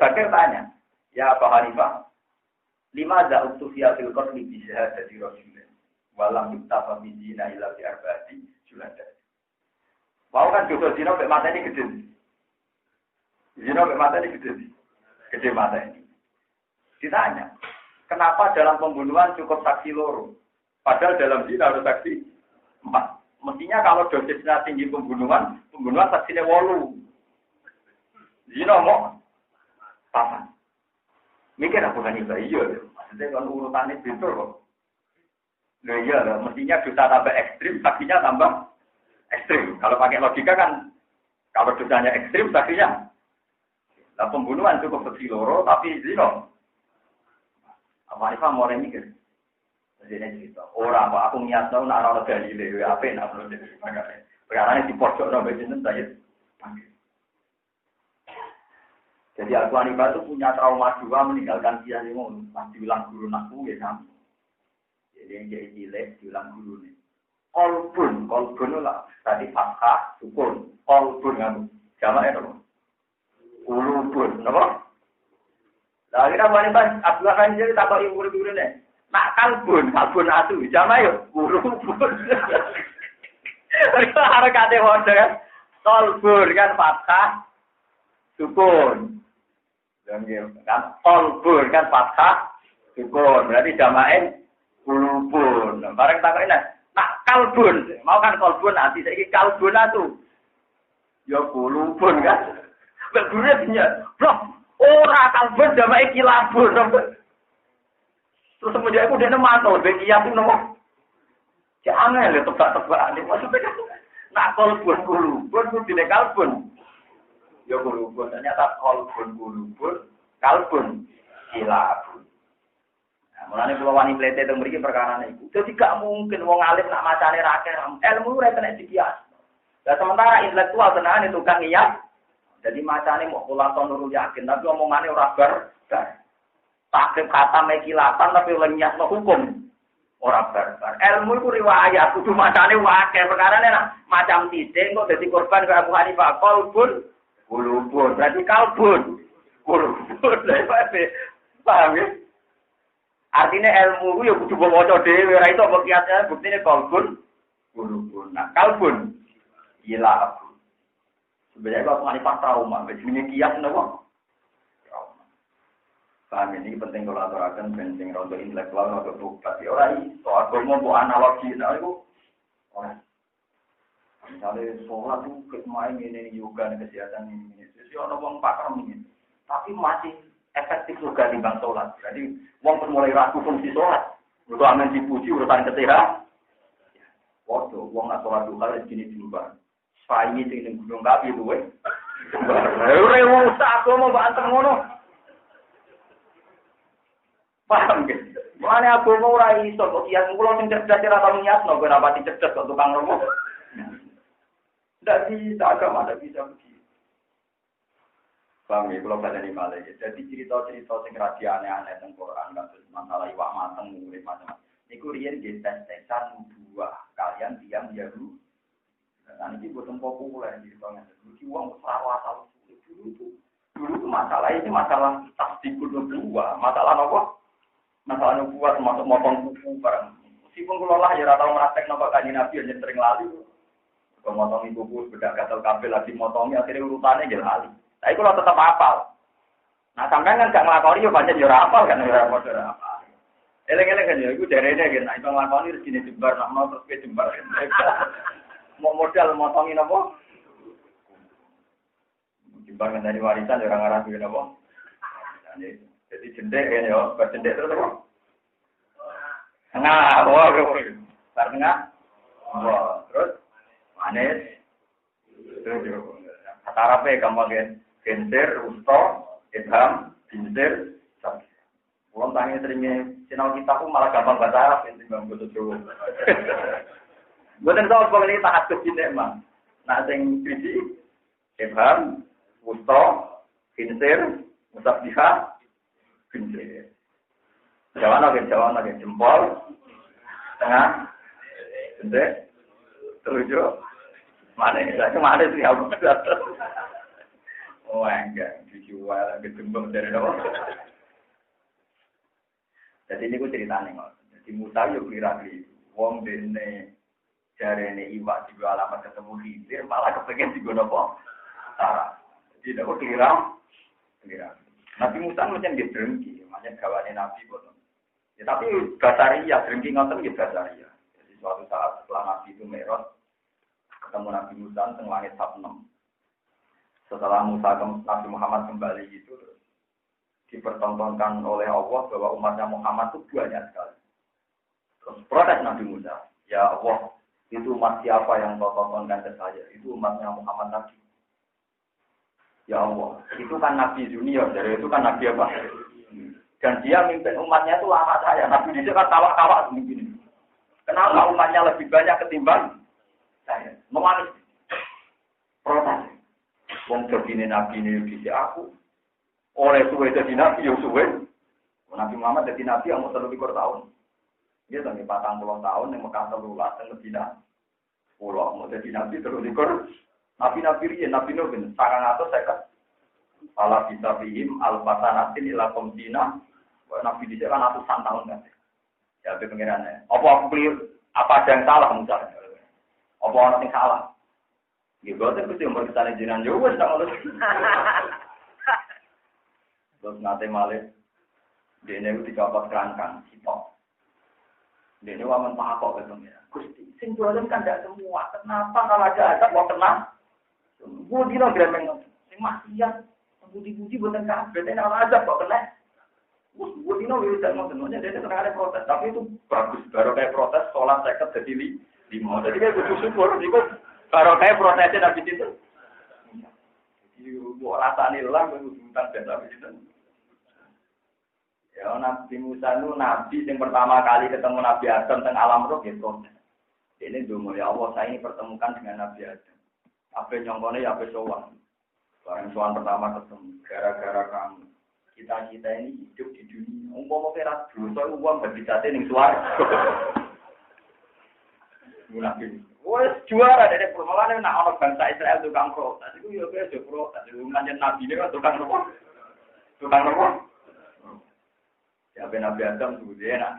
Bakir tanya, ya Pak Hanifah, lima ada utusia fil qatli bisa jadi rasulullah. Walam yuktafa min zina illa bi arba'ati julada. Mau kan dosa zina mek mata ini gede. Zina mek mata ini gede. Gede mata ini. Ditanya, kenapa dalam pembunuhan cukup saksi loro? Padahal dalam zina harus saksi 4. Mestinya kalau dosisnya tinggi pembunuhan saksinya 8. Zina mau 4. Mikir aku kan iya. Maksudnya kan urutannya betul kok. Nah iya lah, mestinya dosa tambah ekstrim, saksinya tambah ekstrim. Kalau pakai logika kan, kalau dosanya ekstrim, saksinya. Nah pembunuhan cukup saksi loro, tapi zina. Apa Hanifah mau mikir? Jadi ini cerita. Orang apa? Aku niat tahu nak orang Galileo, apa yang nak belum jadi. Perkara ini di pojok nomor jenis saya. Jadi Abu Hanifah itu punya trauma 2 meninggalkan dia ini mau diulang guru nakku ya sama. Jadi yang jadi cilik diulang guru nih. Kolbun lah. Tadi fathah, sukun. Kolbun kamu. Jamaknya apa? Kulubun, apa? Nah kita Abu Hanifah, Abu Hanifah jadi tak tahu guru nih. Nak kalbun atu. Jamaknya kulubun. Harus kate hodo kan. Kolbun kan fathah, sukun. Dan kan kolbun kan fathah, sukun. Berarti jamaknya kulubun. Bareng takut ini, nak kalbun. Mau kan kolbun nanti, saya ini kalbun atu. Ya kulubun kan. Bergurau punya, bro. Orang kalbun jamaknya kilabun. Terus kemudian aku dia nemantau, begitu aku nemu. Jangan ya tebak-tebak. Maksudnya kan, nak kolbun kulubun, tidak kalbun. Ya kulubun, ternyata kolbun, kalbun, kilabun. Nah, mulanya kalau wani plete itu memiliki perkara itu. Jadi gak mungkin wong alim nak macane rakyat, ilmu itu kena dikias. Dan sementara intelektual tenan itu kan iya. Jadi macane mau kulaton nurul yakin, tapi omongannya ora bar. Takrib kata mekilatan tapi lenyas no hukum. Ora bar. Ilmu itu riwayat, kudu macane wakil perkara ini macam titik kok jadi korban ke Abu Hanifah kolbun. Kulubun, berarti kalbun. Kulubun, paham ya? Artinya ilmu itu ya kudu baca dhewe, ora iso mbok kiasane buktine kalbun. Kulubun. Nah, kalbun gila. Sebenarnya kalau Hanifah trauma, begini kias napa? Trauma. Paham ini penting kalau aturaken penting rondo intelektual rondo tobat. Ya ora iso agama mbok analogi itu ora. Misalnya sholat itu main ini yoga kesehatan ini, jadi orang wong pakar ini, tapi masih efektif juga timbang sholat. Jadi wong mulai ragu fungsi sholat, udah aman dipuji urusan kesehatan. Waduh, wong nak sholat dua kali gini juga, saya ini tinggal gunung kapi itu, Rewu aku mau bantu ngono, paham gitu? Mana aku mau rai so, kias mulo sing cerdas atau niat, no kenapa cerdas kok tukang romo? Tidak bisa, agama tidak bisa begitu. Paham ya, kalau baca di Malay. Jadi cerita-cerita yang rahasia aneh-aneh tentang Quran, masalah iwak mateng, murid macam-macam. Ini kurian di tes-tesan buah kalian diam Yahudi. Dan ini bukan populer di banyak. Dulu uang perawatan dulu masalah ini masalah tasdikul nubuwah, masalah apa? Masalah nubuwah termasuk motong kuku barang. Meskipun kalau lah ya tahu praktek nampak kanjeng Nabi yang sering lalu. Memotong ibu bedak gatal kabel lagi motongi akhirnya urutannya jadi lali. Tapi kalau tetap hafal. Nah sampai kan gak ngelakoni ya banyak jurah hafal kan jurah hafal. Eleng-eleng kan ya, itu darahnya kan. Nah itu ngelakoni rezeki jembar, nak mau terus ke jembar. Mau modal motongin apa? Jembar kan dari warisan orang-orang juga apa? Jadi jendek kan ya, berjendek terus apa? Tengah, wah, tengah, wah, terus. Manis, kata rapi gampang genser, usto, idham, binser, sapi. Uang tanya seringnya sinau kita pun malah gampang bahasa Arab yang tinggal butuh Jawa. Bukan tahu kalau ini tahat kesini emang. Nah, yang krisi, idham, usto, binser, musabdiha, binser. Jawa lagi jempol, tengah, binser, terujuk. Mana sih aku? Oh enggak, dijual gembeng dari apa? Jadi ini gue ceritanya nggak. Jadi Musa yo kira-kira, wong dene jarene iwak juga alamat ketemu Khidir malah kepengen juga nopo. Jadi aku kira. Nabi Musa macam dia drengki, macam kawannya Nabi boten. Ya tapi basaria drengki ngoten ya basaria. Jadi suatu saat setelah Nabi itu Mi'raj ketemu Nabi Musa teng langit 6. Setelah Nabi Muhammad kembali itu dipertontonkan oleh Allah bahwa umatnya Muhammad itu banyak sekali. Terus protes Nabi Musa, ya Allah, itu umat siapa yang kau tontonkan ke saya? Itu umatnya Muhammad Nabi. Ya Allah, itu kan Nabi junior, jadi itu kan Nabi apa? Dan dia mimpin umatnya itu lama saya. Nabi itu kan tawa-tawa begini. Kenapa umatnya lebih banyak ketimbang saya? Menganis. Protes. Wong jadi Nabi ini bisa aku. Oleh suwe jadi Nabi, ya suwe. Nabi Muhammad jadi Nabi yang mau 30 tahun. Dia sampai 40 tahun yang Mekah terulas yang Medina. Pulau mau jadi Nabi 30. Nabi-nabi ini, Nabi Nuh, sarang atau seket. Ala bisa bihim, al-fasanatin, ila komsina. Nabi di sana ratusan tahun kan. Ya, itu pengirannya. Apa ada yang salah misalnya? Apa orang yang salah? Ya, berarti itu yang berkesana jinan juga. Terus nanti malah, dia ini dicopot kerangkang, sitok. Dia ini waman pakok ke pengiran. Gusti, sing jualan kan tidak semua. Kenapa kalau ada azab, mau kena? Gue bilang gremeng, sing maksiat, budi-budi buatan kabeh, tapi kalau azab kok kena. Gue bilang wiridan mau semuanya, dia kena ada protes, tapi itu bagus. Baru kayak protes, sholat seket jadi 5. Jadi kayak butuh syukur, itu baru kayak protesnya habis itu. Jadi mau rasanya lah, gue butuh hutang dan habis itu. Ya Nabi Musa itu Nabi yang pertama kali ketemu Nabi Adam teng alam roh gitu. Ini dulu ya Allah, saya ini pertemukan dengan Nabi Adam. Apa nyongkone ya apa sowan. Barang sowan pertama ketemu gara-gara kamu. Kita ini hidup di dunia. Umpama kira dosa uang berbisate ning swarga. Nabi. Wes juara dari permulaan nek ana bangsa Israel tukang protes. Iku yo kaya protes. Iku manjen Nabi ne tukang nopo? Tukang nopo? Ya ben Nabi Adam sudah enak.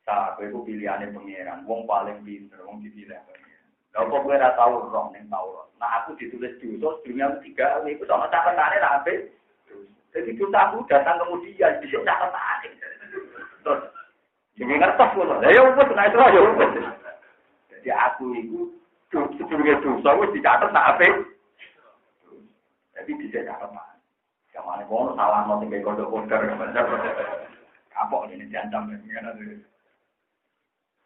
Sa kowe ku pilihane pangeran. Wong paling pinter, wong dipilih. Kalau kok gue tahu roh neng Taurat. Nah aku ditulis dosa dunia 3 itu sama catatannya lah habis. Jadi dosa aku datang kemudian bisa catatan. Terus jadi ngertos loh. Ya udah naik terus ya udah. Jadi aku itu sebelumnya dosa gue dicatat nah habis. Jadi bisa catatan. Kamane kono salah mau tinggal kode-kode kapok ini diancam ya.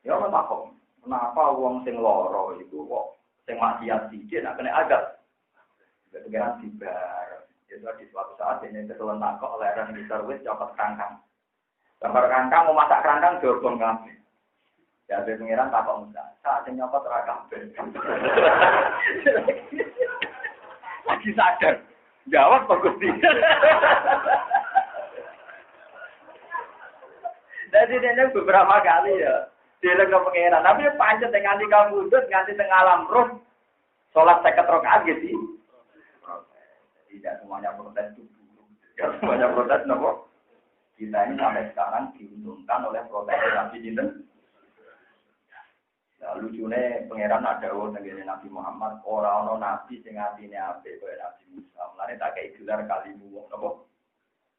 Ya ora takok. Kenapa wong sing loro iku kok sing maksiat sithik nek kena azab? Ketegaran dibar. Jadi di suatu saat ini ketelan takok oleh orang di servis copot kerangkang. Gambar kerangkang mau masak kerangkang dobong kabeh. Ya ben pengiran takok Musa. Saat sing nyopot ora kabeh. Lagi sadar. Jawab kok Gusti. Jadi dia beberapa kali ya. Dia ke pengeran, tapi pancet nganti kamu udut, nganti tengah alam roh, sholat 50 rakaat gitu. Tidak semuanya protes itu buruk. Tidak semuanya protes, nopo. Kita ini sampai sekarang diuntungkan oleh protes Nabi Jinten. Nah, lucunya pengeran ada orang Nabi Muhammad, orang Nabi sing atine apik kaya Nabi Musa. Mulane tak kei gelar kalimu wong nopo.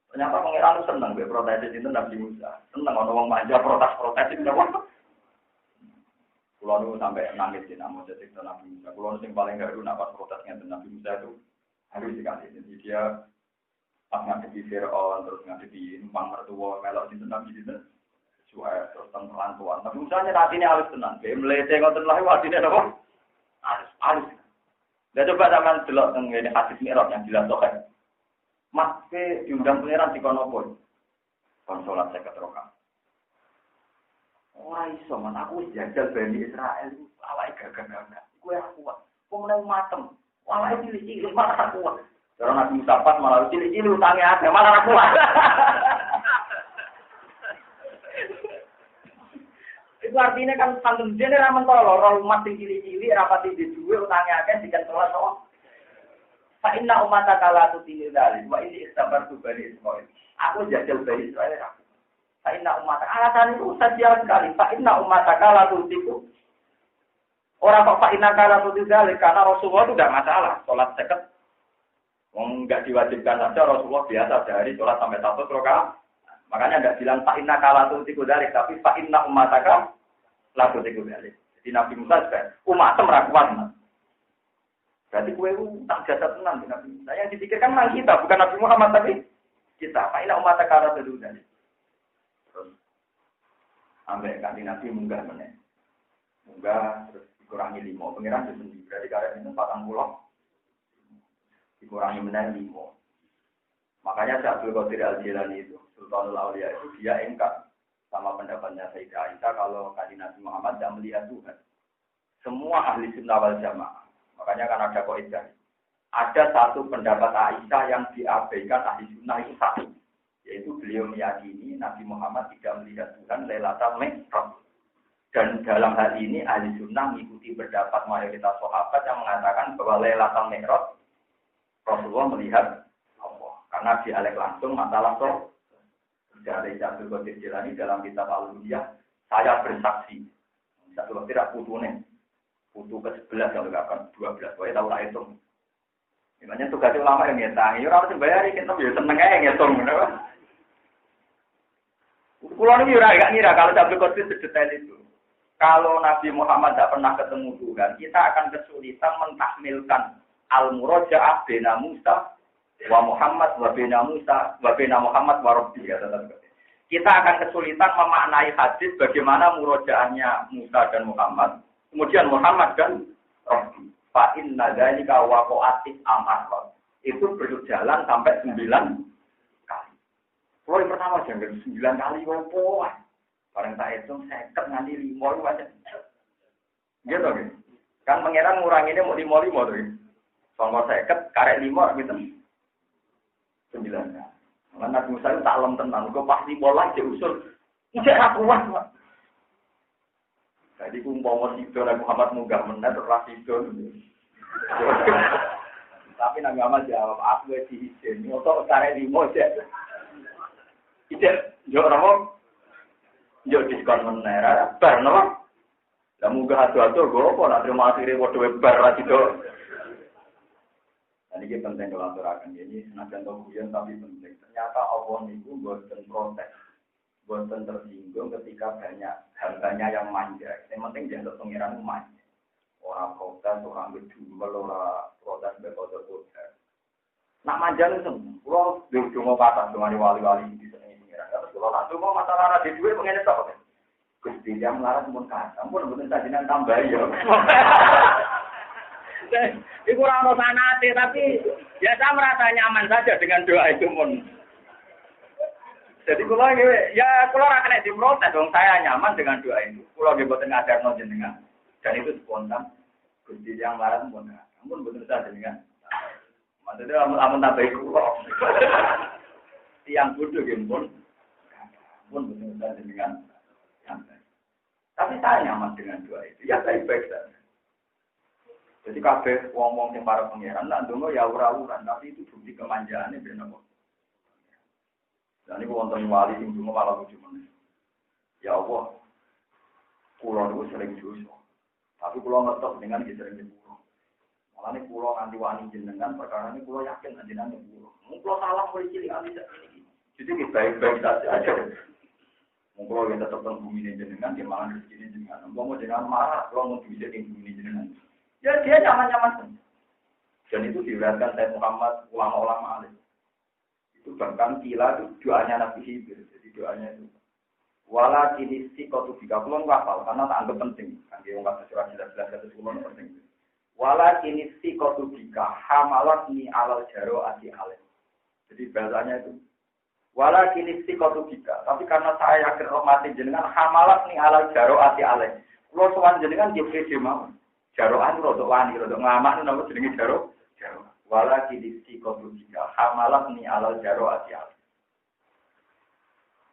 Ternyata pengeran seneng be protes Jinten Nabi Musa. Seneng ana wong manja protes iki nopo. Kulo nu sampai nangis di nama jadi Nabi Musa. Kulo sing paling garu nak protesnya Nabi Musa itu harus sekali. Jadi dia pas ngadepi Fir'aun terus ngadepi numpang mertua melok di Nabi itu sesuai terus tentang tuan. Nabi Musa nya hatinya halus tenang. Dia melete ngoten lah hatinya apa? Halus. Dan coba zaman delok teng ngene hadis Mi'raj yang jelas toh. Mas ke diundang pangeran di kono pun. Kon salat 50 rakaat. Ora iso man aku wis jajal Bani Israel awake gagah-gagah. Kowe ora kuat. Kok meneng matem. Awake cilik-cilik malah ora kuat. Cara Nabi Musa pas malah cilik-cilik utange akeh malah ora kuat. Itu artinya kan santun jene ra mentolo ora umat sing cilik-cilik rapati di duwe utange akeh dikan salat kok. Fa inna umataka la tutil dalil wa ini istabartu bani Israil. Aku jajal bani Israil aku. Fa inna umataka alasan itu saja sekali. Fa inna umataka la tutil. Orang kok fa inna la tutil dalil karena Rasulullah itu tidak masalah salat seket. Wong enggak diwajibkan saja Rasulullah biasa sehari salat sampai 100 rakaat. Makanya tidak bilang fa inna la tutil dalil tapi fa inna umataka la tutil dalil. Jadi Nabi Musa juga umat meragukan. Berarti kue itu tak jasa tenang di Nabi Musa. Yang dipikirkan memang kita, bukan Nabi Muhammad tapi kita. Fa'ina umat akara dulu tadi. Terus sampai kanti Nabi munggah meneh. Munggah terus dikurangi 5. Pengiran itu sendiri. Berarti karena itu 40. Dikurangi meneh 5. Makanya Syaikhul Qadir Al-Jilani itu, Sultanul Aulia itu dia engkar sama pendapatnya Sayyidah Aisyah kalau kanti Nabi Muhammad tidak melihat Tuhan. Semua ahli sunnah wal jamaah. Makanya kan ada kaidah. Ada satu pendapat Aisyah yang diabaikan ahli sunnah itu satu. Yaitu beliau meyakini Nabi Muhammad tidak melihat Tuhan Lailatul Mi'raj. Dan dalam hal ini ahli sunnah mengikuti pendapat mayoritas sahabat yang mengatakan bahwa Lailatul Mi'raj Rasulullah melihat Allah. Karena dialek langsung masalah soal. Dari Syaikhul Qadir Jilani dalam kitab Al-Uliyah, saya bersaksi. Satu tidak putuhnya. Putu ke-11 kalau nggak akan 12, pokoknya tahu lah hitung. Gimana tugasnya ulama yang ngitung, ya harus bayar, kita bisa seneng aja ngitung, kenapa? Pulau ini nggak ngira kalau Syaikhul Qadir sedetail itu. Kalau Nabi Muhammad tidak pernah ketemu Tuhan, kita akan kesulitan mentakmilkan al-muraja'ah bena Musa wa Muhammad wa bena Musa wa bena Muhammad wa Rabbi. Kita akan kesulitan memaknai hadis bagaimana muraja'ahnya Musa dan Muhammad. Kemudian Muhammad dan Rabbi. Fa inna dzalika waqa'atis amar. Itu berjalan sampai 9 kali. Kalau yang pertama jangan 9 kali opo. Bareng tak hitung 50 nganti 5 itu aja. Gitu kan? Kan pangeran nguranginnya mau 5 tuh. Soal 50 karek 5 gitu. 9 kali. Nabi Musa itu tak lem tenan, kok pasti bola diusul. Ijek ra kuat, Pak. Jadi umpama sidon Muhammad munggah meneh terus sidon. Tapi Nabi Muhammad jawab, aku wis diisin, moto karek 5 aja. Ijek yo ora yo diskon meneh ra bar napa? Lah munggah adu-adu go apa nak terima asire padha bar ra sido. Ini penting kalau aturakan ini senajan kemudian tapi penting. Ternyata Allah niku boten protes, boten tersinggung ketika banyak hambanya yang manja. Yang penting jangan pengiran manja. Orang protes, orang berdumel, orang protes berkotor-kotor. Nak manja itu, kalau cuma patah dengan wali-wali di sini pengiran. Kalau nak cuma masalah ada dua pengen apa? Gusti yang melarat pun kata, pun betul sajinan tambah ya. Iku ora ono sanate tapi ya saya merasa nyaman saja dengan doa itu pun. Jadi kula ya kula ora kena diprotes dong, saya nyaman dengan doa itu. Kula nggih boten ngajarno jenengan. Dan itu spontan. Gusti yang larang pun ampun bener saja jenengan. Maksudnya amun tambahi kula. Tiang bodoh nggih pun bener saja jenengan. Tapi saya nyaman dengan doa itu. Ya baik-baik saja. Jadi kabeh wong-wong sing para pangeran nak ndonga ya ora-uran, tapi itu bukti kemanjaane ben apa. Dan niku wonten wali sing ndonga malah lucu meneh. Ya Allah, kula niku sering dosa. Tapi kula ngertos dengan sering nyepuro. Malane kula nganti wani jenengan perkara ini kula yakin jenengan nyepuro. Mung kula salah kowe cilik ali sak iki. Jadi baik-baik saja. Mung kula ya tetep teng bumi jenengan, dia malah rezeki jenengan. Umpama jenengan marah, kula mau bisa ing bumi jenengan. Ya dia nyaman-nyaman. Dan itu diriwayatkan Sayyid Muhammad, ulama-ulama alim. Itu bahkan kila itu doanya Nabi Khidir. Jadi doanya itu. Wala kini sikotu bika. Kulon wafal, karena tak anggap penting. Kan dia ungkap surat 19 kulon penting. Wala kini sikotu bika. Hamalat ni alal jaro adi alim. Jadi bahasanya itu. Wala kini sikotu bika. Tapi karena saya yakin rahmatin jenengan. Hamalat ni alal jaro adi alim. Kulon soan jenengan jepri jemau. Jaroan rodok wani, rodok ngamak nama jenenge jaro. Wala kidisi kodusika, hamalah ni alal jaro asyal.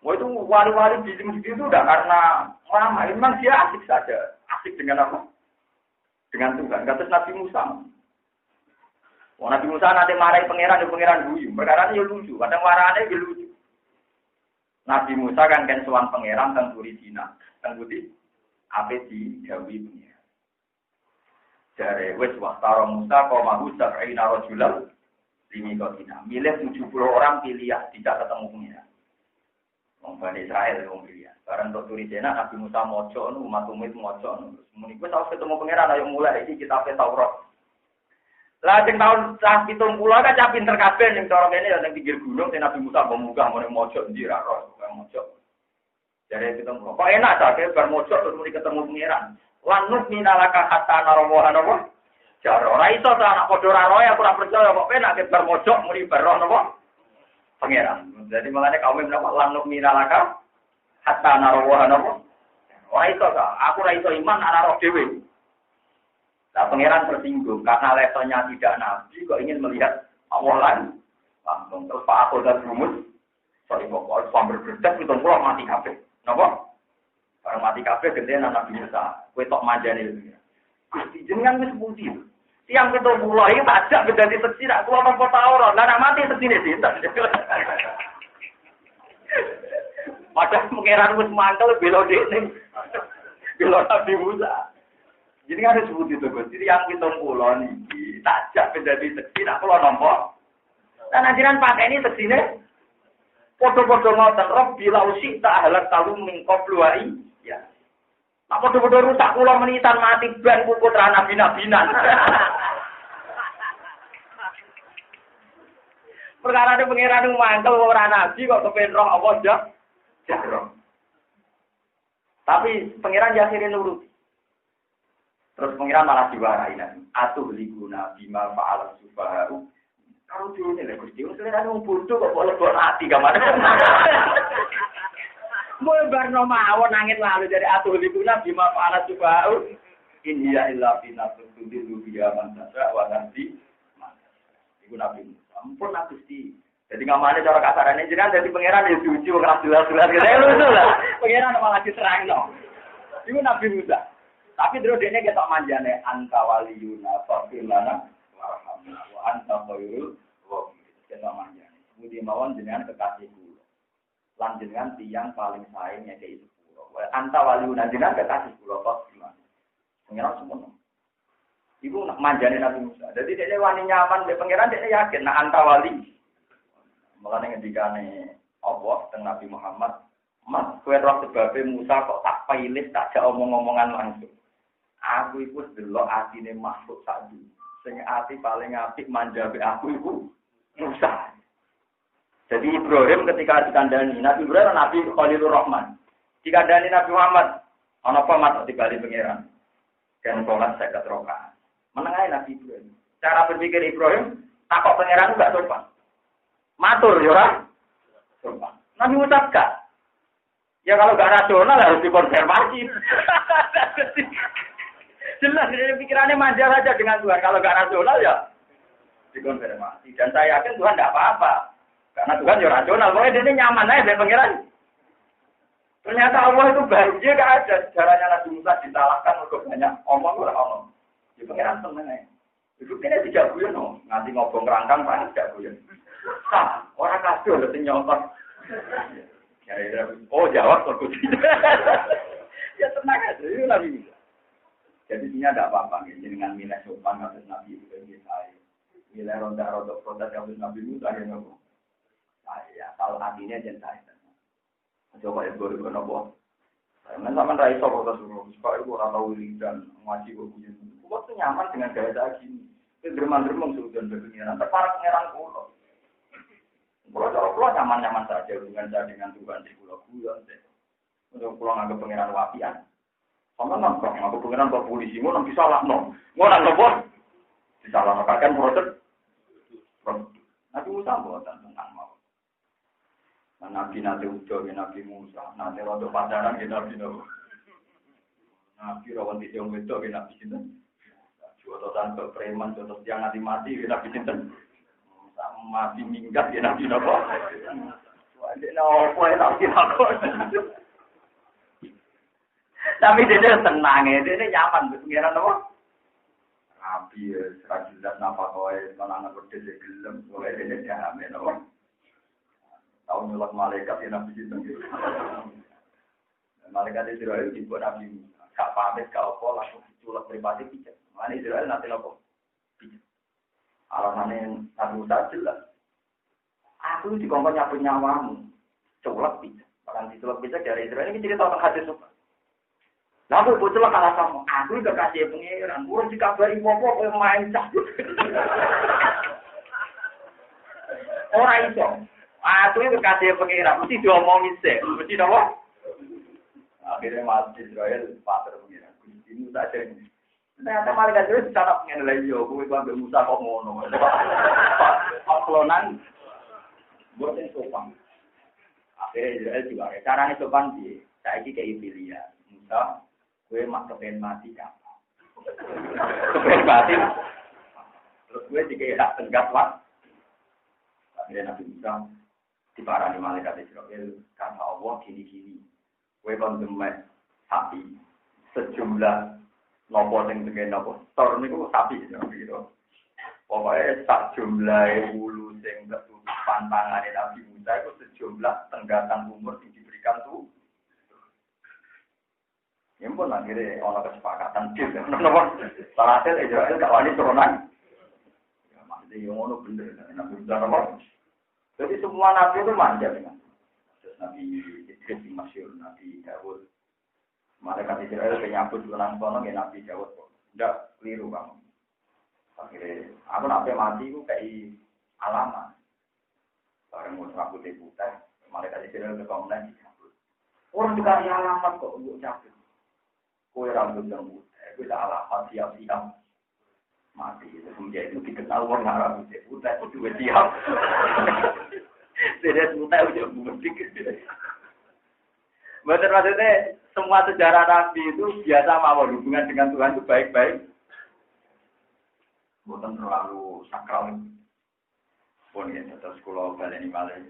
Wah itu wali-wali bising itu udah karena lama, memang dia asik saja. Asik dengan apa? Dengan Tuhan. Kata Nabi Musa. Wong Nabi Musa nanti marahi pangeran guyu. Perkara ini lucu, kadang marane lucu. Nabi Musa kan sowan pangeran teng Turisina, teng Budi ape di gawi pangeran. Jare wis waktara Musa kok mahu sab'ina rajulan limikotina. Milih 70 orang pilihan tidak ketemu pangeran. Wong Bani Israel wong pilihan. Barang untuk Turisina Nabi Musa mojo umat mojo. Muni wis tau ketemu pangeran ayo mulai iki kitabe Taurat. Lah sing taun 70 kan cah pinter kabeh ning cara kene ya ning pinggir gunung sing Nabi Musa munggah muni mojo ndi ra ro mojo. Jare ketemu. Kok enak ta bar mojo terus muni ketemu pangeran. Lan minalaka hatta narawa napa? Jare ora iso ta anak padha ora roe aku ora percaya kok enak bar mojo muni bar napa? Pangeran. Jadi makanya kaum menapa lan minalaka hatta narawa napa? Ora iso ta aku ora iso iman ana roh dhewe. Nah, pangeran tersinggung karena levelnya tidak nabi kok ingin melihat awalan langsung terus Pak Aku dan Rumus pokoknya sambil berdebat itu pulang mati kabeh kenapa? Orang mati kabeh gendean Nabi Musa kue tok manjane itu Gusti jenengan wis pundi tiang ketua mulai itu tajak beda di seksi nak keluar tanpa Taurat lah mati sedine sinten padahal pangeran wis mantel belo dekne belo Nabi Musa. Jadi kan disebut itu, jadi yang kita pulau nih, tajak menjadi seksi, nak pulau nombor. Dan ajaran pakai ini seksi nih, foto-foto ngotot, rob bila usik tak halal tahu mingkop luai, ya. Nak foto-foto rusak pulau menitan mati ban kuku terana bina-binan. Perkara ada pengiran yang mangkel orang nabi kok kepen roh apa jah. Tapi pengiran jasirin nurut. Terus pengiran malah diwarai nanti. Atuh liguna bima fa'al sufaharu. Kalau dulu nih, Gusti, usulnya ada bodoh kok boleh hati gimana? Mau barno mawon nangis lalu dari atuh liguna bima fa'al sufaharu. Inhiya illa binatun tudilu biya man tasra wa nanti. Iku Nabi ampun Gusti. Jadi ngamane cara kasarane jenengan dadi pangeran ya diuji wong ra jelas-jelas. Ya lucu lah. Pangeran malah diserangno. Iku Nabi Musa. Tapi terus dia ketok manjane anta waliyuna fa'ilana warhamna wa anta khairul rahimin. Ketok manjane. Budi mawon jenengan kekasih kula. Lan jenengan tiyang paling sae nyekeki kula. Anta waliyuna jenengan kekasih kula kok gimana? Pengiran semono. Iku nak manjane Nabi Musa. Jadi dia wani nyaman mbek pangeran dia yakin nak anta wali. Mulane ngendikane Allah teng Nabi Muhammad, "Mas, kowe roh sebabe Musa kok tak pilih tak jak omong-omongan langsung." Aku iku delok atine makhluk sak dunya. Sing ati paling apik manjabe aku iku Musa. Jadi Ibrahim ketika dikandani Nabi Ibrahim Nabi Khalilur Rahman. Dikandani Nabi Muhammad, ana apa mat dibali pangeran? Dan sholat 50 rakaat. Menengahi Nabi Ibrahim. Cara berpikir Ibrahim, takok pangeran enggak sopan. Matur ya ora? Sopan. Nabi Musa enggak. Ya kalau enggak rasional harus dikonfirmasi. Jelas, pikirannya manja saja dengan Tuhan. Kalau nggak rasional ya dikonfirmasi. Dan saya yakin Tuhan nggak apa-apa. Karena Tuhan ya rasional. Pokoknya dia nyaman aja dari pangeran. Ternyata Allah itu baru dia nggak ada. Caranya Nabi Musa disalahkan untuk banyak omong. Di pangeran seneng aja. Itu kini tidak guyon. Nanti ngobong rangkang paling tidak guyon. Orang kasih udah nyontok. Oh jawab terus. Ya tenang aja. Itu Nabi Musa. Jadi ini tidak apa-apa, dengan nilai sopan kasus Nabi Ibrahim saya, nilai ronda-ronda protes kasus Nabi Musa yang ngomong, saya kalau artinya jangan saya. Coba ibu nopo, saya sama Raisa protes dulu, supaya ibu orang tahu dan ngaji buku. Buat tuh nyaman dengan gaya saya gini, derman-derman sudah berpengiran, terparak pengiran pulau. Pulau nyaman-nyaman saja hubungan saya dengan Tuhan di pulau-pulau. Untuk pulau nganggap pengiran wapian. Sama nangkap, aku pengenan ke polisi, mau nanti salah, no. Mau nangkap bos, disalah kan proses. Nabi Musa buatan tentang mau. Nabi nanti udah, Nabi Musa, nanti waktu pacaran kita Nabi Nabi. Nabi rawan di tiang itu, Nabi Sinten. Jodohan ke preman, jodoh yang nanti mati, Nabi Sinten. Mati minggat, Nabi Nabi. Wajib Nabi Nabi. Tapi dia tenang ya, dia nyaman pengiran apa? api serah jelas napa kowe menangan wedhus gelem kowe dene jamin apa tau nyolot malaikat yang nabi itu malaikat Israel dibuat nabi gak pamit gak apa langsung diculek pribadi pijat mana Israel nanti apa pijat alasannya Nabi Musa jelas aku dikongkon nyabut nyawamu culek pijat orang diculek pijat dari Israel ini cerita tentang hadis sopan lalu bocor kalah sama aku kekasih pengiran urus dikabari popo kowe main cabut ora iso aku kekasih pengiran mesti diomongin sih mesti apa akhirnya mati Israel pater pengiran Gusti Musa aja ini ternyata malaikat itu secara pengen lagi yo kowe ambil Musa kok ngono klonan buat sopan akhirnya Israel juga caranya sopan sih saiki kayak pilihan Musa gue mak kepen mati apa? Kepen mati. Terus gue dikira tenggat lah. Akhirnya Nabi Musa diparani malaikat Israel kata Allah gini-gini. Gue konsumen sapi sejumlah nopo sing pengen nopo. Tor niku sapi gitu. Pokoknya sak jumlah bulu sing ketutupan tangane Nabi Musa itu sejumlah tenggatan umur yang diberikan tuh. Ya pun akhirnya orang kesepakatan dia, nomor salah satu Israel gak wani turunan. Ya maksudnya yang ono bener, Nabi Musa nomor. Jadi semua nabi itu manja dengan. Terus Nabi Idris masyhur, Nabi Dawud. Malaikat Israel penyambut turunan sono ke Nabi Dawud. Tidak keliru kamu. Akhirnya aku nabi mati itu kayak alamat. Barang mau rambutnya putih, malaikat Israel kekomen dicabut. Orang dikasih alamat kok untuk cabut. Kue rambut yang putih, kue alamat siap-siap mati. Semenjak itu dikenal orang rambut putih, itu juga siap. Tidak putih udah mudik. Maksudnya semua sejarah Nabi itu biasa mawar hubungan dengan Tuhan itu baik-baik. Bukan terlalu sakral. Pun ya, terus kalau baleni malih.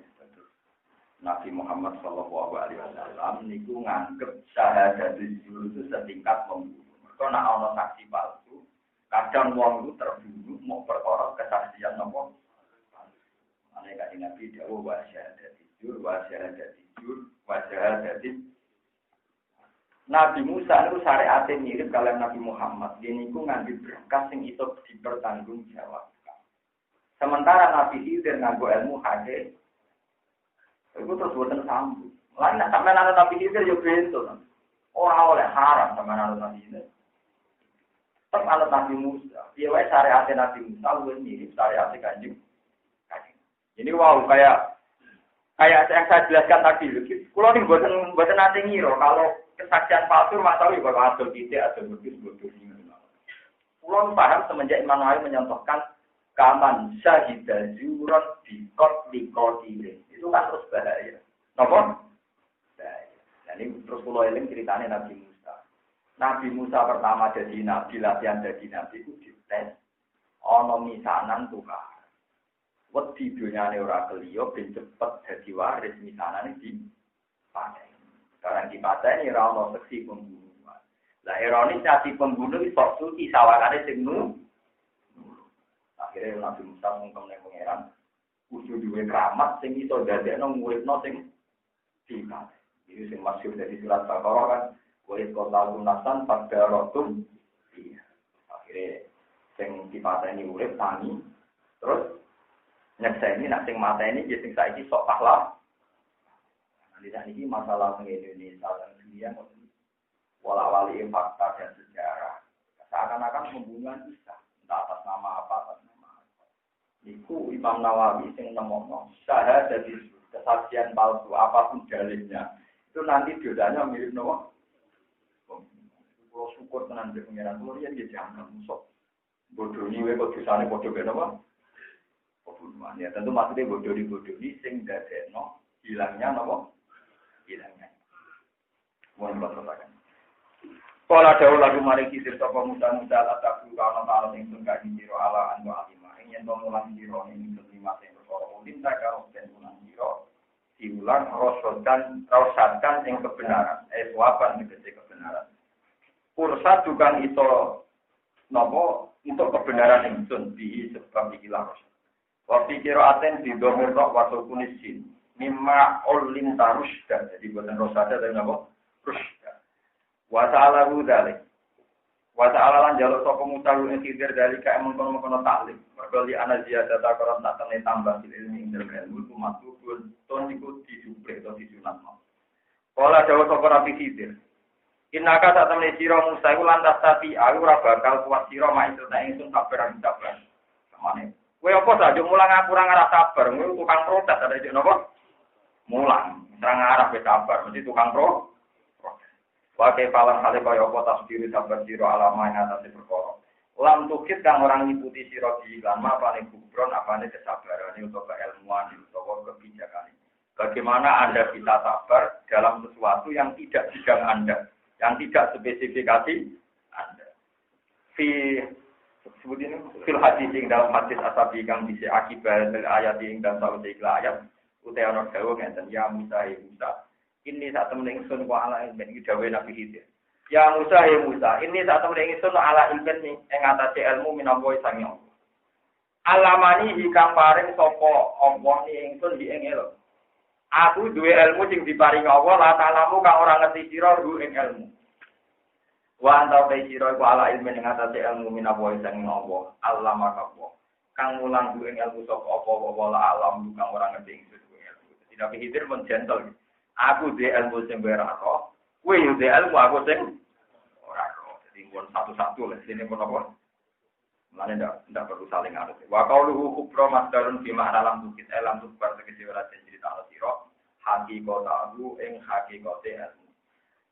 Nabi Muhammad Shallallahu Alaihi Wasallam niku nganggep syahadat itu setingkat membunuh. Mereka nak ono saksi palsu, kadang wong itu terbunuh mau perkara kesaksian nopo. Ane kanjeng Nabi dawuh wa syahadat jujur, wa syahadat jujur, wa syahadat. Nabi Musa itu syariate mirip kalian Nabi Muhammad. Dia niku ngambil berkas sing itu dipertanggungjawabkan. Sementara Nabi Khidir nganggo ilmu hadis itu terus buatan sambut. Lain nak sampai nana Nabi Khidir yo bento. Orang oleh haram sama nana Nabi Khidir. Tetap alat Nabi Musa. Dia wae syariat Nabi Musa luwih mirip syariat Kanjeng. Ini wow kayak yang saya jelaskan tadi. Kalau nih buatan nanti ngiro kalau kesaksian palsu mak tahu bakal ada titik ada bodoh ini. Kalau paham semenjak Imam Nawawi menyontohkan kaman syahidah juron dikot itu kan terus bahaya. Napa? Bahaya. Nah ini terus kula eling ceritane Nabi Musa. Nabi Musa pertama jadi nabi, latihan jadi nabi itu dites. Ana misanan tukar. Wedi dunyane ora keliyo ben cepet dadi waris misanane di pateni. Sekarang di pateni ora ono seksi pembunuhan. Lah ironis nabi pembunuh iki sok suci sawangane sing akhirnya Nabi Musa ngomong ning pangeran kudu duwe keramat sing iso dadekno muridno sing dikat. Iki sing masyhur dari surat Al-Baqarah kan, wa qala lunasan pada rotum. Iya. Akhirnya sing dipateni urip tani terus nyekseni nak sing mateni ya sing saiki sok pahlawan. Nanti ini masalah teng Indonesia dan dunia wala-wali fakta dan sejarah. Seakan-akan pembunuhan bisa entah atas nama apa. Iku Imam Nawawi sing nemokno syahadat dari kesaksian palsu apapun dalilnya itu nanti dosanya mirip nopo. Kalau syukur tenan be pengiran kulo yen nggih jangan musuh. Bodoh ni wae kok dosane padha ben apa? Pembunuhan. Ya tentu maksudnya bodoh ni sing dadekno hilangnya nopo? Hilangnya. Mohon maaf. Kala dawuh lagu mari kisir sapa muda-muda ataku kana taala sing tengah diro ala anu alimah yen mulang diro ing kelima sing perkara minta karo den mulang diro diulang rosadan ing kebenaran suapan tegese kebenaran kursa dukan iso nopo untuk kebenaran ingsun bihi sebab ikilah rasul. Wa fi qira'atin di dhamir ra wa sukunis sin. Mimma ulin tarusda. Jadi boten rosada tapi napa? Rusda. Wa ta'ala dzalik. Wa ta'ala lan jaluk sapa mutawu ing khidir dalika mengkono-mengkono taklim. Mergo li ana ziyadata karon tak temne tambah ilmi ing dalem ilmu matubun ton iku disuplek to disunatno. Kala dawuh sapa Nabi Khidir. Inaka sak temne sira Musa iku lantas tapi aku ora bakal kuat sira mak ingsun sabar sabar. Samane. Kowe apa saja mulang aku ora ngarah sabar, kowe tukang protes ada iki napa? Mulang, ora ngarah wis sabar, mesti tukang protes. Wae palang kale kaya apa tasdiri sabar sira alama ing atase perkara. Lam tukit kang orang ngikuti sira di lan apane kubron apane kesabaran utawa keilmuan utawa kebijakan. Bagaimana Anda bisa sabar dalam sesuatu yang tidak bidang Anda? Yang tidak spesifikasi Anda. Sebut ini fil hadis ing dalam hadis asabi kang bisa akibat dari ayat ing dalam sawise ayat utawa ana dawuh ngeten ya Musa ini saat temen ingsun wa ala ilmin iki dawuh Nabi Khidir. Ya Musa ini saat temen ingsun ala ilmin ing atase ilmu minangka sange Allah. Alamani hikang paring sapa Allah ni ingsun di ing ilmu. Aku duwe ilmu sing diparingi Allah la ta'lamu kang ora ngerti sira ru ing ilmu. Wa anta sira iku ala ilmu ing atase ilmu minawa sing Allah. Allah maka Allah. Kang mulang ru ing ilmu sapa apa la alam kang ora ngerti ing ilmu. Tidak Khidir men gentle. Aku duwe ilmu sing ora ro. Kowe yo duwe ilmu aku sing ora ro. Dadi pun satu-satu lah sini pun apa. Mulane ndak perlu saling arep. Wa qauluhu kubra masdarun fi ma'na lam tukit elam tukbar tegese ora cerita sira hakikatahu ing hakikate ilmu.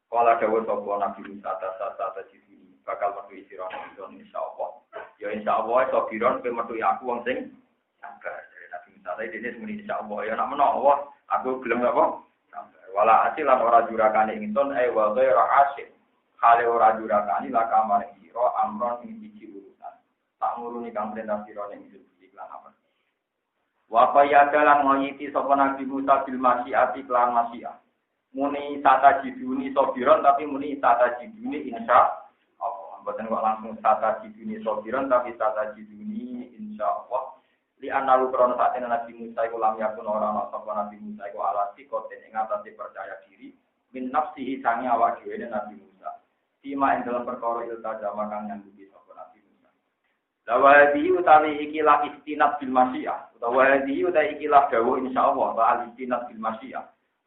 Kala dawuh sapa Nabi Musa tata siji bakal metu sira insyaallah. Ya insyaallah sabiron pe metu aku wong sing sabar. Dari Nabi Musa dene muni insyaallah ya nek menawa aku gelem apa? Sabar. Wala asilan ora jurakane ingsun wa ghaira asyik. Kale ora jurakane la kamane sira amron ing siji urusan. Tak nguruni kang perintah sira ning iklan apa. Wa qayadalan ngoyiti sapa Nabi Musa bil masyiati lan masyiah. Muni tata jiduni sobiron tapi muni tata jiduni insya Allah. Mboten kok langsung tata jiduni sobiron tapi tata jiduni insya Allah. Li analu krono sakjane Nabi Musa iku lam yakun ora ana sapa Nabi Musa iku alati koten ing atase percaya diri min nafsihi sange awak dhewe Nabi Musa. Sima ing dalam perkara ilta jama kang nyambut sapa Nabi Musa. Lawadi utawi ikilah istinad bil masyiah. Lawadi utawi ikilah dawuh insyaallah wa istinad bil masyiah.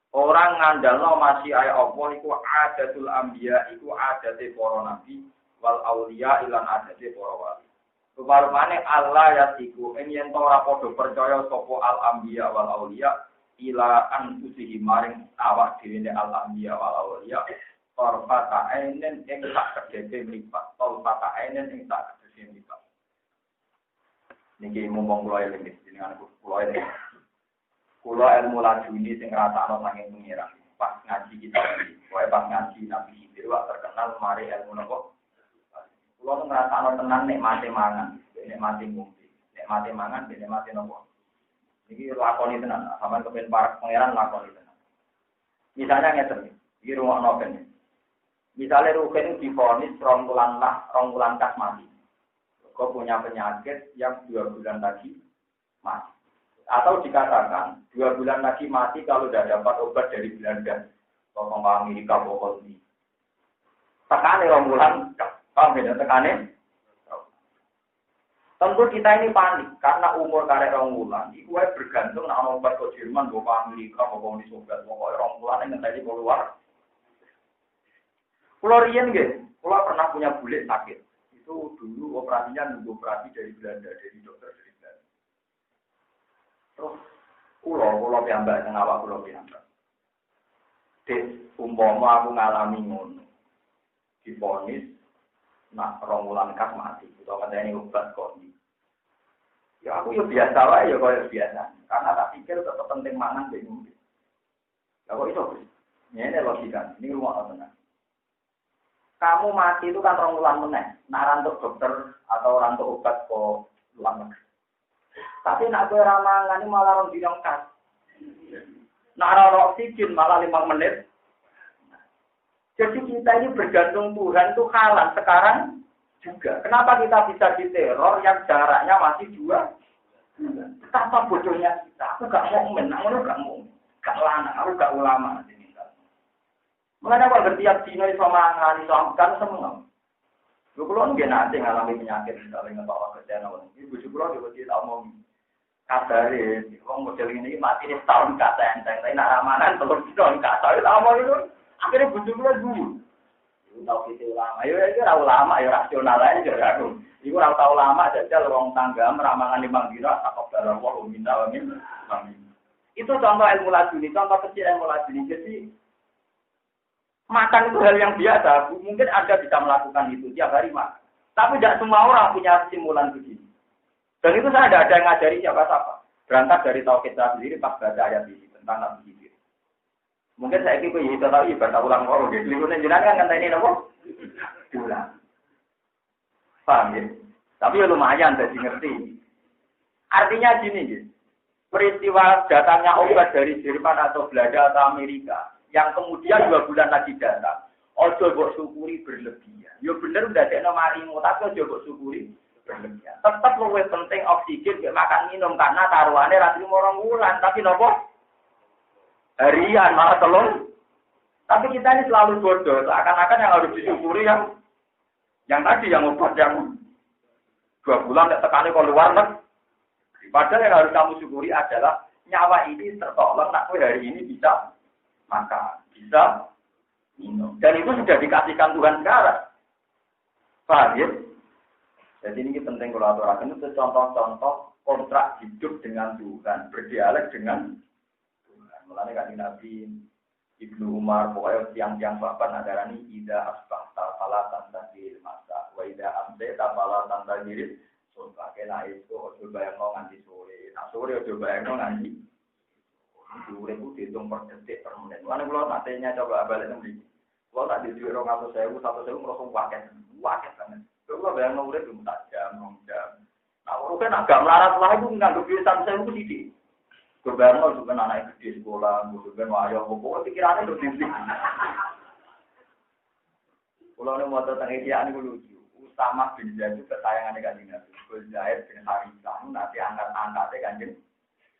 Orang ngandalno masyiah Allah iku adatul anbiya iku adate para nabi wal auliya ilan adate para wali. Rupa-rupane Allah yatiku yen ora padha percaya sapa al anbiya wal auliya ila anfusihi maring awak dhewe al anbiya wal auliya farfata ainen ing sak kedhe mripat farfata ainen ing sak kedhe mripat. Niki mung kula eling jenengan kula eling. Kula ilmu lajuni sing ngrasakno saking pengira. Pas ngaji kita iki, wae pas ngaji Nabi Khidir wak terkenal mari ilmu napa? Kula ngrasakno tenan nek mate mangan, nek mate ngombe, nek mate mangan, nek mate napa? Iki lakoni tenan, sampeyan kepen para pangeran lakoni tenan. Misalnya ngeten, iki rumakno ben. Misale Rugen divonis 2 bulan kas mati. Kok punya penyakit yang 2 bulan lagi mati. Atau dikatakan 2 bulan lagi mati kalau tidak dapat obat dari Belanda, tolong Amerika pokok ini. Tekane 2 bulan, paham beda tekane? Tentu kita ini panik karena umur karek 2 bulan. Iku wae bergantung nek obat ke Jerman, ke Amerika, pokok ini obat pokok 2 bulan yang tadi keluar. Kulo riyen nggih, kulo pernah punya bulik sakit. Itu dulu operasinya nunggu operasi dari Belanda, dari dokter dari Belanda. Terus kulo piyambak teng awak kulo piyambak. Dek umpama aku ngalami ngono. Diponis nak 2 bulan kas mati, utawa ngenteni obat koni. Ya aku yo biasa wae yo koyo biasa. Karena tak pikir tetep penting mangan ben ngombe. Ya kok iso? Ini logika, ini rumah tenang. Kamu mati itu kan 2 bulan meneh. Nak untuk dokter atau untuk obat kok lama. Tapi nak kowe ora mangan malah 2 dina kas. Nak ora oksigen malah 5 menit. Jadi kita ini bergantung Tuhan itu halan sekarang juga. Kenapa kita bisa diteror yang jaraknya masih 2 bulan? Betapa bodohnya kita. Aku gak mau aku gak mau. Gak lanang, aku gak ulama. Mulanya kalau bertiap dino iso mangan, iso kan semua. Lu kalau nggak nanti ngalami penyakit, misalnya ngebawa ke channel. Ibu juga juga tidak omong kabarin. Wong model ini mati nih tahun kata enteng. Tapi nak ramalan telur tahun kata itu omong itu. Akhirnya bujuk dulu. Ibu tahu kita ulama. Ayo itu ulama, ya rasional aja aku. Ibu tahu ulama jajal ruang tangga meramangan 5 dina. Takut dalam wah minta wamin. Itu contoh ilmu laduni, contoh kecil ilmu laduni. Jadi makan itu hal yang biasa. Mungkin Anda bisa melakukan itu tiap hari makan. Tapi tidak semua orang punya simulan begini. Dan itu saya tidak ada yang ngajari siapa-siapa. Berangkat dari tauhid saya sendiri pas baca ayat ini tentang Nabi Khidir. Mungkin saya ikut itu tahu ibadah ulang orang. Jadi lingkungan jenengan kan ini apa? Ulang. Paham ya? Tapi ya lumayan jadi ngerti. Artinya gini ya. Peristiwa datangnya obat dari Jerman atau Belanda atau Amerika. Yang kemudian 2 bulan lagi datang. Ojo mbok syukuri berlebihan. Yo bener udah dekno marimu, tapi ojo mbok syukuri berlebihan. Tetap luwih penting oksigen ke makan minum karena taruhannya ra trimo 2 bulan, tapi nopo? Harian malah telung. Tapi kita ini selalu bodoh, seakan-akan yang harus disyukuri yang tadi yang obat yang 2 bulan tidak tekani kalau luar negeri. Padahal yang harus kamu syukuri adalah nyawa ini tertolong, nak hari ini bisa maka bisa minum. Dan itu sudah dikasihkan Tuhan sekarang. Paham ya? Jadi ini penting kalau aturakan itu contoh-contoh kontrak hidup dengan Tuhan, berdialek dengan Tuhan. Mulanya kan Nabi Ibnu Umar, pokoknya tiang-tiang bapak nadarani ida asbahta falatan tadil masa, wa ida amseta falatan tadil surga. Kena itu ojo bayang nganti sore. Nah sore ojo bayang nganti Dure itu dihitung per detik per menit. Mana kalau nantinya coba balik nanti. Kalau tak di 200.000, 1.000 merosot waket banget. Kalau bayang nurut itu 4 jam, 6 jam. Nah, kalau kan agak melarat lah itu nggak duit 1.000 itu sedikit. Kebayang kalau juga anak di sekolah, juga wayang, pokoknya pikirannya udah tinggi. Kalau ini mau tentang ideaan itu lucu. Usama bin Zaid itu ketayangannya Kanjeng Nabi. Zaid bin Harithah nanti angkat-angkatnya Kanjeng.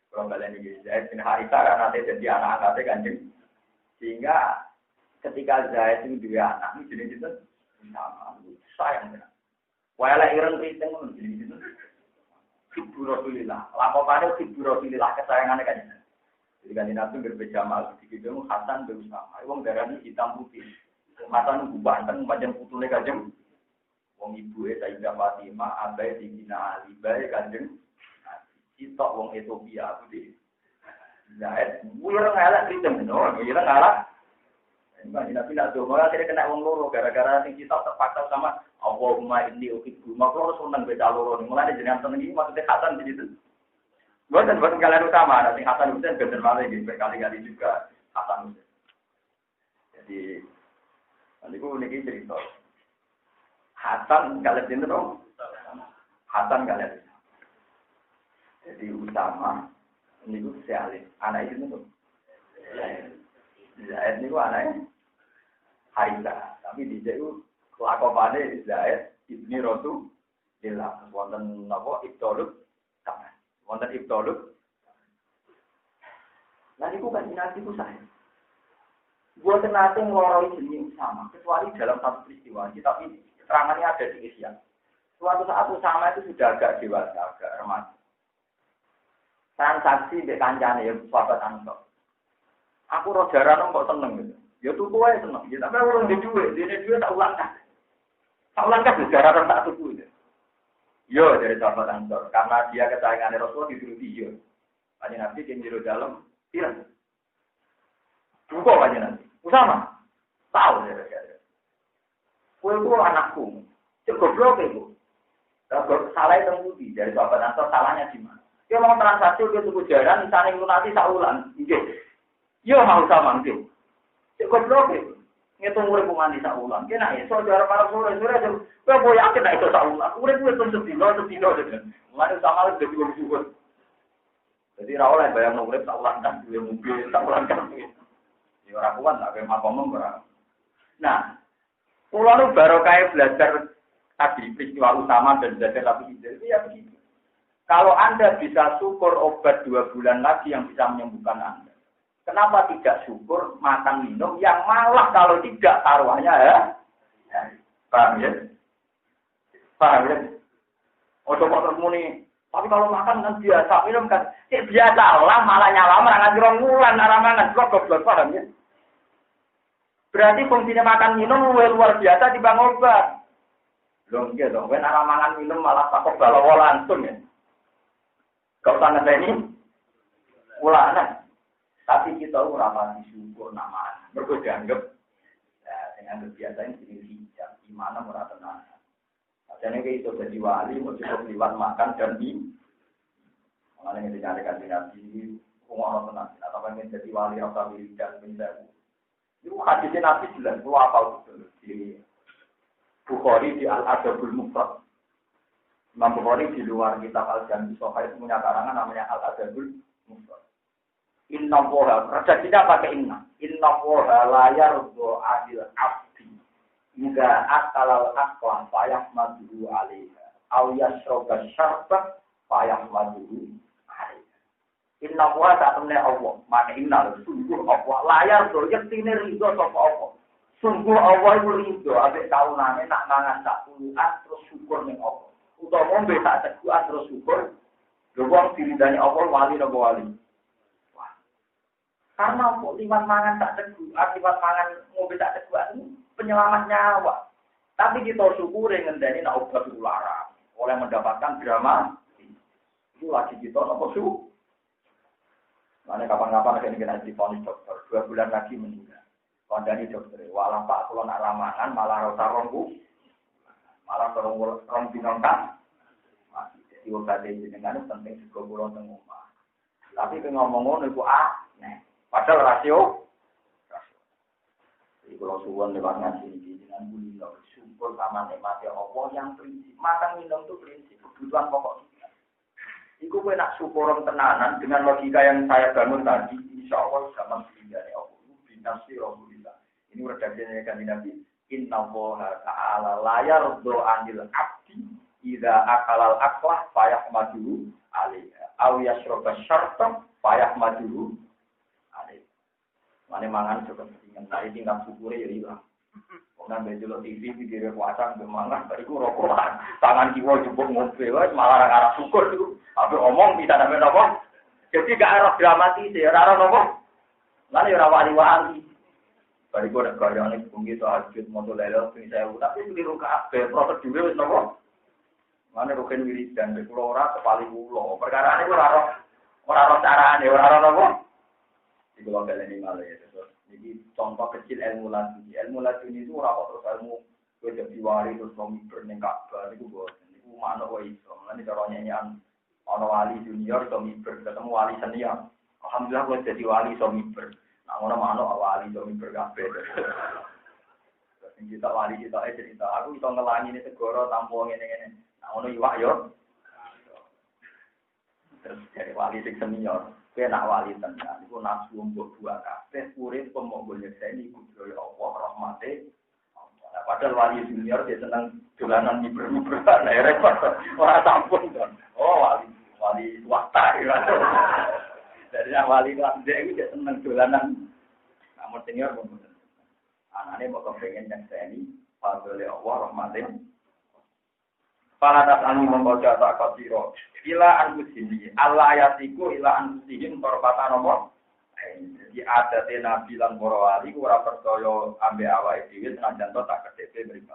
Kalau kalian ini Zaid bin Harithah karena nanti jadi anak angkatnya Kanjeng. Sehingga ketika Zaid itu dua anak, ini jenis itu sama. Sayang benar. Walau iran kriting pun jenis itu. Ibu Rasulillah. Laporannya Ibu Rasulillah kesayangannya Kanjeng. Jadi Kanjeng Nabi berbeda mal. Begitu Hasan bin Usama. Wong darah ini hitam putih. Hasan Banten macam putune Kanjeng. Wong ibu Sayyidah Fatimah, abai Sayyidina Ali, bae Kanjeng. Kita wong Ethiopia aku di Zaid, wira ngalak kritem no, wira ngalak. Ini Nabi nak doa akhirnya kena wong loro gara-gara sing kita terpaksa sama Allahumma inni uhibbu. Maka harus seneng beda loro. Mulane jenengan seneng iki maksudnya Hasan di situ. Bukan kalian utama, ada sing Hasan Husain bener malah iki berkali-kali juga Hasan Husain. Jadi niku niki cerita. Hasan kalian sinten dong? Hasan kalian. Jadi utama ini gue sealit anak itu tuh Zaid ini gue anaknya Harithah tapi di situ kelakuannya Zaid ibni Rotu jelas wonten nopo ibtoluk sama wonten ibtoluk nanti gue kan nanti gue saya gue ternyata ngeloroi jenis sama kecuali dalam satu peristiwa tapi keterangannya ada di Asia suatu saat Usama itu sudah agak dewasa agak remaja transaksi di kancane ya sahabat Ansor. Aku roh jarane kok seneng gitu. Ya tuku wae seneng. Ya tapi urung di dhuwit, dene dhuwit tak ulangkan. Tak ulangkan jarane tak tuku. Yo dari sahabat Ansor, karena dia kesayangan Rasul dituruti yo. Kanjeng Nabi sing jero dalem, pirang. Tuku kanjeng Nabi. Usama. Tahu ya. Kowe ku anakku. Cek goblok iku. Salah itu budi dari sahabat Ansor salahnya di mana? Dia mau transaksi ke tuku jaran, misalnya lunasi saulan, nggih. Yo mau sama nggih. Cek goblok e. Ngitung urip mandi saulan. Kena iso jar para sore aja. Kowe yakin nek iso saulan. Urip itu sedino aja. Mulane sama wis dadi wong suwun. Jadi ra oleh bayang urip saulan kan duwe mobil, saulan kan. Ya ora kuat tak makom ora. Nah, kula nu barokah belajar tadi peristiwa utama dan belajar tapi itu ya begitu. Kalau Anda bisa syukur obat 2 bulan lagi yang bisa menyembuhkan Anda. Kenapa tidak syukur makan minum yang malah kalau tidak taruhannya ya? Paham ya? Paham ya? Coba termuni. Tapi kalau makan kan biasa minum kan. Biasa lah malah nyala merangan jerong wulan aramangan goblok paham ya? Berarti fungsinya makan minum luar biasa dibanding obat. Belum gitu dong. When aramangan minum malah takut balawa langsung ya. Kau tanya ini ulanan. Tapi kita ora disyukur nama. Mergo dianggap dengan biasa ini hijab di mana ora tenang. Jadi kayak itu jadi wali mau cukup liwat makan dan minum. Mengenai yang dicarikan di Nabi orang tenang. Atau pengen jadi wali atau wiridan minta. Itu hadisnya Nabi jelas. Itu apa itu di Bukhari di Al-Adabul Mufrad. Imam Bukhari di luar kitab Al-Jami Sohai punya karangan namanya Al-Adabul Mufrad. Inna woha, redaksinya pakai inna. Inna woha layar do'adil abdi. Iga akalal akwa payah maduhu alaiha. Awiyas roga syarbah payah maduhu alaiha. Inna woha tak temennya Allah. Maka inna sungguh Allah. Layar do, yaktini ridho sopa Allah. Sungguh Allah itu ridho. Abis tahunannya nak mangan tak puluhan terus syukur ning Allah. Untuk ngombe tak teguhan terus syukur. Doang diridani Allah wali nopo wali. Karena liwat mangan tak teguh, liwat mangan ngombe tak teguh itu penyelamat nyawa. Tapi kita syukuri ngendani nak obat ulara oleh mendapatkan drama. Itu lagi kita nopo syukur. Mana kapan-kapan akan kena divonis dokter 2 bulan lagi meninggal. Kandani dokter, walau Pak kalau nak ramangan malah rasa rombu, malah rong binongkan. Jadi obat ini dengan penting juga pulau tengah. Tapi ngomong-ngomong itu aneh. Padahal rasio. Jadi kalau suwon lewat ngaji ini dengan beliau syukur sama nikmat Allah yang prinsip. Makan minum itu prinsip kebutuhan pokok kita. Iku kowe nak syukur tenanan dengan logika yang saya bangun tadi, insya Allah zaman dari Allah. Binasi Rasulullah. Ini redaksinya kan Nabi. Inna Allaha ta'ala la yardo anil abdi idza akalal aklah fayahmaduhu alaiha. Aw yashroba syartan fayahmaduhu. Mana mangan juga dengan tadi tinggal syukur ya hilang. Karena betul TV video puasa bermangan, bariku rokokan, tangan kiwa jemput ngobrol, malah arah syukur itu. Tapi omong bisa namanya apa? Jadi gak arah dramatis, arah apa? Lalu arah wali-wali. Bariku ada gaya nih, begitu ajut motor lelok, ini saya tapi keliru kabeh, prosedur itu apa? Mana rukin wiridan, berkulora, kepali pulau. Perkara ini orang caranya, orang apa? Di bawah kalian malah ya, jadi contoh kecil ilmu laduni. Ilmu laduni itu orang terus ilmu gue jadi wali terus kami bernengkak, itu buat, itu mana gue itu. Nanti caranya nyanyian orang wali junior, kami ketemu wali senior. Alhamdulillah gue jadi wali kami nah orang mana wali kami berkafe. Kita wali kita cerita, aku itu ngelangi ini segoro tampung ini. Nah orang iwak yo. Terus jadi wali senior. Kena wali tenan, itu nafsu untuk 2 kabeh, urip pemonggo nyekseni kudroya Allah, rahmate. Padahal wali junior dia senang dolanan miber-miber, nah repot. Wah sampun kan. Oh wali swasta. Dari wali kelas D itu dia senang dolanan. Namun senior pun bener. Anaknya mau kepengen nyekseni, padahal Allah, rahmate. Palatas anu membaca tak kasiro. Ila anfusihim Allah ayatiku ila anfusihim korpatan nomor. Jadi ada nabi lan para wali ora percaya ambek awake dhewe senajan to tak kedhe mriku.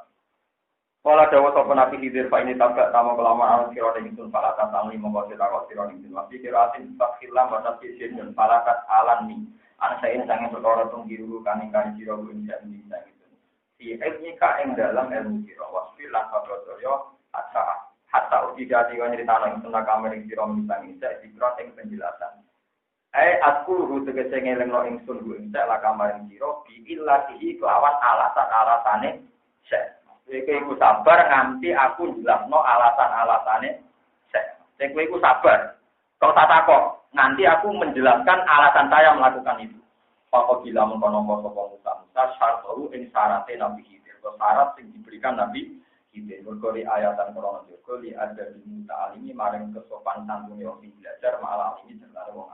Kala dawuh sapa nabi Khidir fa ini tabak tamu kelamaan sira ning sun palatas anu membaca tak kasiro ning sun wae kiratin fakhilam wa tafisin dan palatas alani. Ana saen sange perkara tung diru kaning kan sira kuwi ing gitu. Si ilmika ing dalam ilmu sira wasfil lan padha hatta ujidah diwan ceritana ing tengah kamar ing sira misang isa dikira ing penjelasan. Aku tegese ngelingno ingsun ku ing la kamar ing sira bi illatihi kelawan alasan-alasane sek. Iki iku sabar nganti aku jelasno alasan-alasane sek. Sek kowe iku sabar. Kau tak takok nganti aku menjelaskan alasan saya melakukan itu. Pokok bila mengkono sapa Musa syarat ing syarate Nabi Khidir. Syarat sing diberikan Nabi masjid. Mergo ayatan krono juga li ada di muta alimi maring kesopan santune wong belajar malah alimi serta wong